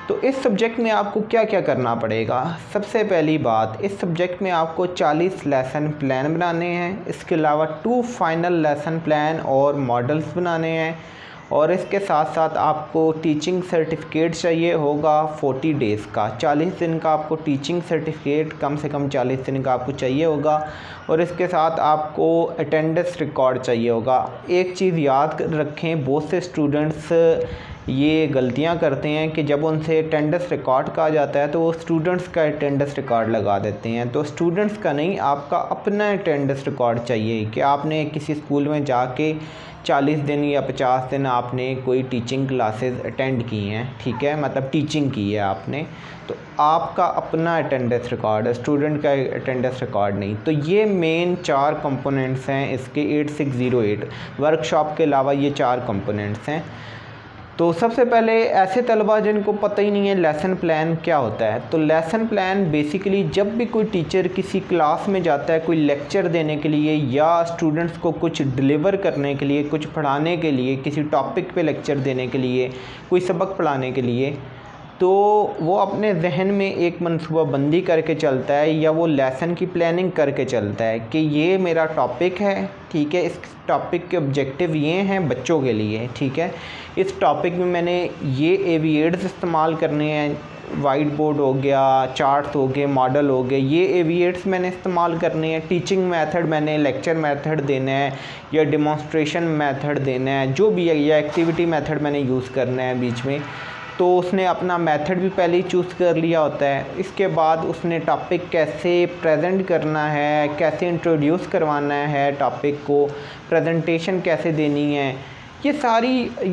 तो इस सब्जेक्ट में आपको क्या क्या करना पड़ेगा। सबसे पहली बात, इस सब्जेक्ट में आपको 40 लेसन प्लान बनाने हैं, इसके अलावा 2 फाइनल लेसन प्लान और मॉडल्स बनाने हैं, और इसके साथ साथ आपको टीचिंग सर्टिफिकेट चाहिए होगा 40 डेज़ का। 40 दिन का आपको टीचिंग सर्टिफिकेट कम से कम 40 दिन का आपको चाहिए होगा, और इसके साथ आपको अटेंडेंस रिकॉर्ड चाहिए होगा। एक चीज़ याद रखें, बहुत से स्टूडेंट्स ये गलतियां करते हैं कि जब उनसे अटेंडेंस रिकॉर्ड कहा जाता है तो वो स्टूडेंट्स का अटेंडेंस रिकॉर्ड लगा देते हैं। तो स्टूडेंट्स का नहीं, आपका अपना अटेंडेंस रिकॉर्ड चाहिए कि आपने किसी स्कूल में जाके 40 दिन या 50 दिन आपने कोई टीचिंग क्लासेस अटेंड की हैं, ठीक है, मतलब टीचिंग की है आपने, तो आपका अपना अटेंडेंस रिकॉर्ड है, स्टूडेंट का अटेंडेंस रिकॉर्ड नहीं। तो ये मेन 4 कंपोनेंट्स हैं इसके 8608 वर्कशॉप के अलावा ये 4 कंपोनेंट्स हैं। तो सबसे पहले ऐसे तलबा जिनको पता ही नहीं है लेसन प्लान क्या होता है, तो लेसन प्लान बेसिकली जब भी कोई टीचर किसी क्लास में जाता है कोई लेक्चर देने के लिए या स्टूडेंट्स को कुछ डिलीवर करने के लिए, कुछ पढ़ाने के लिए, किसी टॉपिक पे लेक्चर देने के लिए, कोई सबक पढ़ाने के लिए, तो वो अपने जहन में एक मनसूबाबंदी करके चलता है या वो लेसन की प्लानिंग करके चलता है कि ये मेरा टॉपिक है, ठीक है, इस टॉपिक के ऑब्जेक्टिव ये हैं बच्चों के लिए, ठीक है, इस टॉपिक में मैंने ये एविएट्स इस्तेमाल करने हैं, वाइट बोर्ड हो गया, चार्ट्स हो गए, मॉडल हो गए, ये एविएट्स मैंने इस्तेमाल करने हैं, टीचिंग मेथड मैंने लेक्चर मेथड देना है या डिमॉन्स्ट्रेशन मेथड देना है, जो भी है, या एक्टिविटी मेथड मैंने यूज़ करना है बीच में। तो उसने अपना मेथड भी पहले ही चूज़ कर लिया होता है। इसके बाद उसने टॉपिक कैसे प्रेजेंट करना है, कैसे इंट्रोड्यूस करवाना है टॉपिक को, प्रेजेंटेशन कैसे देनी है, ये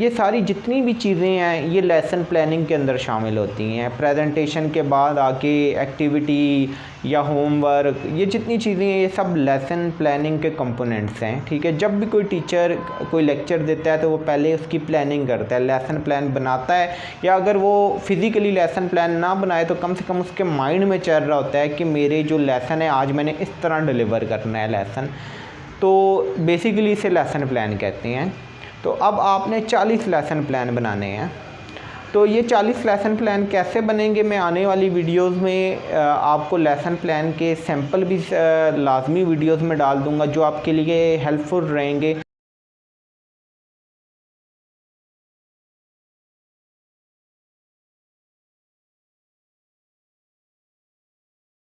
सारी जितनी भी चीज़ें हैं ये लेसन प्लानिंग के अंदर शामिल होती हैं। प्रेजेंटेशन के बाद आके एक्टिविटी या होमवर्क, ये जितनी चीज़ें हैं ये सब लेसन प्लानिंग के कंपोनेंट्स हैं, ठीक है। जब भी कोई टीचर कोई लेक्चर देता है तो वो पहले उसकी प्लानिंग करता है, लेसन प्लान बनाता है, या अगर वो फिज़िकली लेसन प्लान ना बनाए तो कम से कम उसके माइंड में चल रहा होता है कि मेरे जो लेसन है आज मैंने इस तरह डिलीवर करना है लेसन। तो बेसिकली इसे लेसन प्लान कहते हैं। तो अब आपने 40 लेसन प्लान बनाने हैं। तो ये 40 लेसन प्लान कैसे बनेंगे, मैं आने वाली वीडियोस में आपको लेसन प्लान के सैंपल भी लाजमी वीडियोस में डाल दूंगा जो आपके लिए हेल्पफुल रहेंगे।